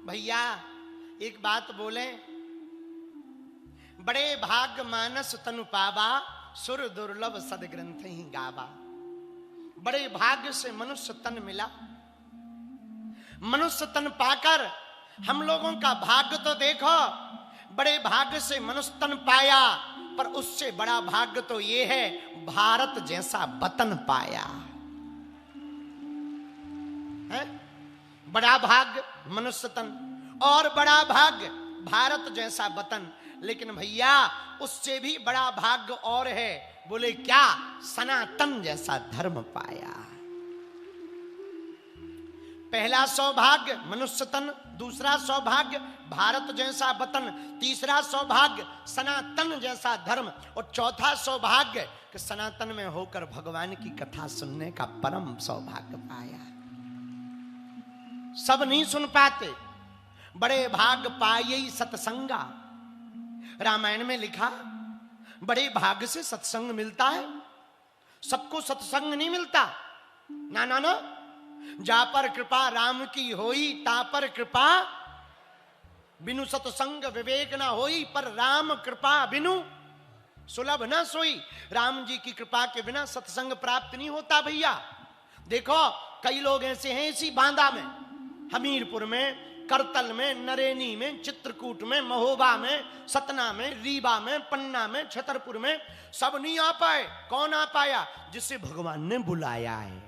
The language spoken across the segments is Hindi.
भैया एक बात बोले, बड़े भाग मानस तनु पावा, सुर दुर्लभ सदग्रंथ ही गावा। बड़े भाग्य से मनुष्य तन मिला। मनुष्य तन पाकर हम लोगों का भाग्य तो देखो, बड़े भाग्य से मनुष्य तन पाया, पर उससे बड़ा भाग्य तो ये है भारत जैसा वतन पाया है। बड़ा भाग्य मनुष्य तन और बड़ा भाग्य भारत जैसा वतन। लेकिन भैया उससे भी बड़ा भाग्य और है। बोले क्या? सनातन जैसा धर्म पाया। पहला सौभाग्य मनुष्य तन, दूसरा सौभाग्य भारत जैसा वतन, तीसरा सौभाग्य सनातन जैसा धर्म, और चौथा सौभाग्य कि सनातन में होकर भगवान की कथा सुनने का परम सौभाग्य पाया। सब नहीं सुन पाते, बड़े भाग पाये सत्संगा। रामायण में लिखा बड़े भाग्य से सत्संग मिलता है। सबको सत्संग नहीं मिलता। ना ना ना, जा पर कृपा राम की होई, ता पर कृपा बिनु सत्संग विवेक ना होई, पर राम कृपा बिनु सुलभ ना सोई। राम जी की कृपा के बिना सत्संग प्राप्त नहीं होता भैया। देखो कई लोग ऐसे हैं इसी बांदा में, हमीरपुर में, करतल में, नरेनी में, चित्रकूट में, महोबा में, सतना में, रीवा में, पन्ना में, छतरपुर में, सब नहीं आ पाए। कौन आ पाया? जिसे भगवान ने बुलाया है।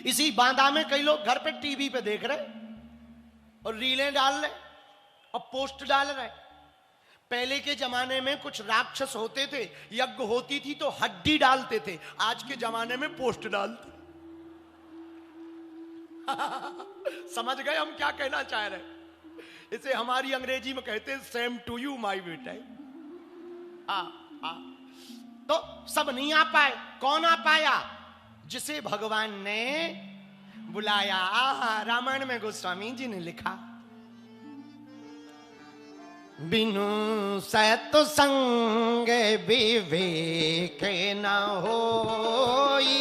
इसी बांदा में कई लोग घर पे टीवी पे देख रहे और रीलें डाल रहे और पोस्ट डाल रहे। पहले के जमाने में कुछ राक्षस होते थे, यज्ञ होती थी तो हड्डी डालते थे, आज के जमाने में पोस्ट डालते। समझ गए हम क्या कहना चाह रहे? इसे हमारी अंग्रेजी में कहते हैं सेम टू यू माय बेटा। तो सब नहीं आ पाए। कौन आ पाया? जिसे भगवान ने बुलाया। रामायण में गोस्वामी जी ने लिखा, बिनु सत्संग विवेक न होई,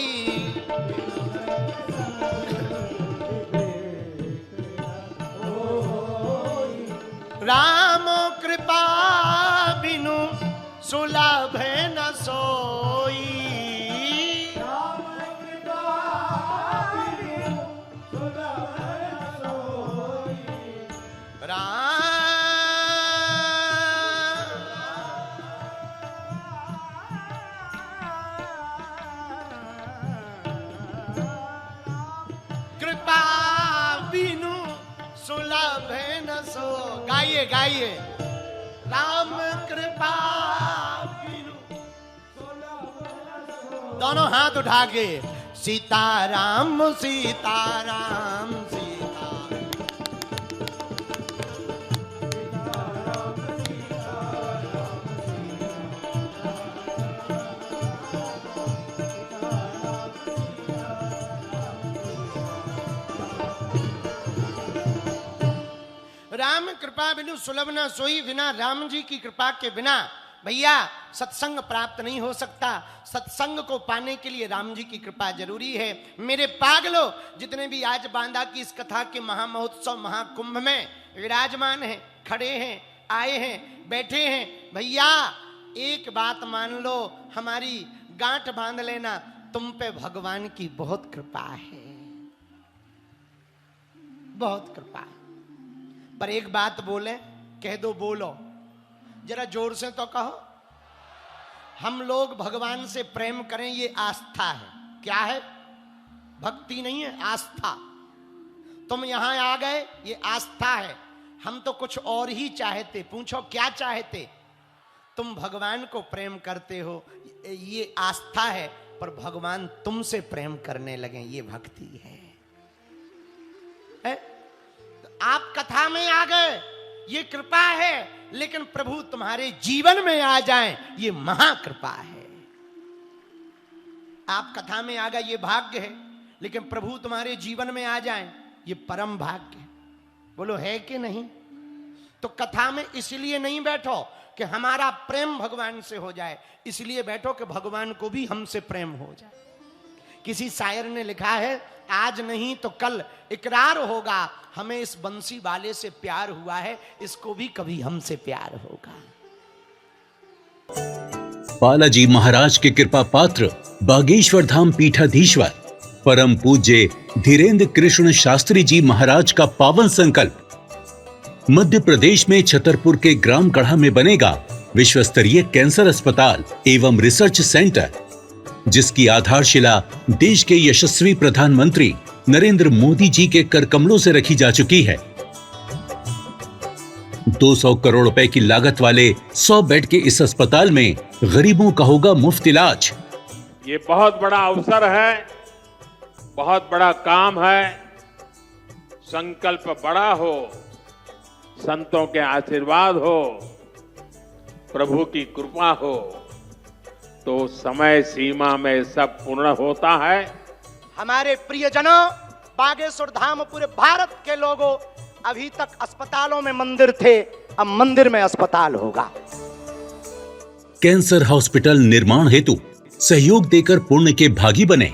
राम कृपा बिनु सुलभ न सोई। गाइए गाइए, राम कृपा बिनु। दोनों हाथ उठा के सीताराम सीताराम सीताराम। राम कृपा बिनु सुलभ न सोई। बिना राम जी की कृपा के बिना भैया सत्संग प्राप्त नहीं हो सकता। सत्संग को पाने के लिए राम जी की कृपा जरूरी है। मेरे पागलों, जितने भी आज बांदा की इस कथा के महामहोत्सव महाकुंभ में विराजमान हैं, खड़े हैं, आए हैं, बैठे हैं, भैया एक बात मान लो, हमारी गांठ बांध लेना, तुम पे भगवान की बहुत कृपा है, बहुत कृपा है। पर एक बात बोले, कह दो, बोलो जरा जोर से तो कहो। हम लोग भगवान से प्रेम करें ये आस्था है। क्या है? भक्ति नहीं है, आस्था। तुम यहां आ गए ये आस्था है। हम तो कुछ और ही चाहते। पूछो क्या चाहते? तुम भगवान को प्रेम करते हो ये आस्था है, पर भगवान तुमसे प्रेम करने लगे ये भक्ति है? आप कथा में आ गए ये कृपा है, लेकिन प्रभु तुम्हारे जीवन में आ जाएं ये महाकृपा है। आप कथा में आ गए ये भाग्य है, लेकिन प्रभु तुम्हारे जीवन में आ जाएं ये परम भाग्य है। बोलो है कि नहीं? तो कथा में इसलिए नहीं बैठो कि हमारा प्रेम भगवान से हो जाए, इसलिए बैठो कि भगवान को भी हमसे प्रेम हो जाए। किसी शायर ने लिखा है, आज नहीं तो कल इकरार होगा, हमें इस बंसी वाले से प्यार हुआ है, इसको भी कभी हमसे प्यार होगा। बालाजी महाराज के कृपा पात्र बागेश्वर धाम पीठाधीश्वर परम पूज्य धीरेन्द्र कृष्ण शास्त्री जी महाराज का पावन संकल्प। मध्य प्रदेश में छतरपुर के ग्राम गढ़ा में बनेगा विश्व स्तरीय कैंसर अस्पताल एवं रिसर्च सेंटर, जिसकी आधारशिला देश के यशस्वी प्रधानमंत्री नरेंद्र मोदी जी के कर कमलों से रखी जा चुकी है। 200 करोड़ रुपए की लागत वाले 100 बेड के इस अस्पताल में गरीबों का होगा मुफ्त इलाज। ये बहुत बड़ा अवसर है, बहुत बड़ा काम है। संकल्प बड़ा हो, संतों के आशीर्वाद हो, प्रभु की कृपा हो, तो समय सीमा में सब पूर्ण होता है। हमारे प्रियजनों, बागेश्वर धाम पूरे भारत के लोगों, अभी तक अस्पतालों में मंदिर थे, अब मंदिर में अस्पताल होगा। कैंसर हॉस्पिटल निर्माण हेतु सहयोग देकर पुण्य के भागी बने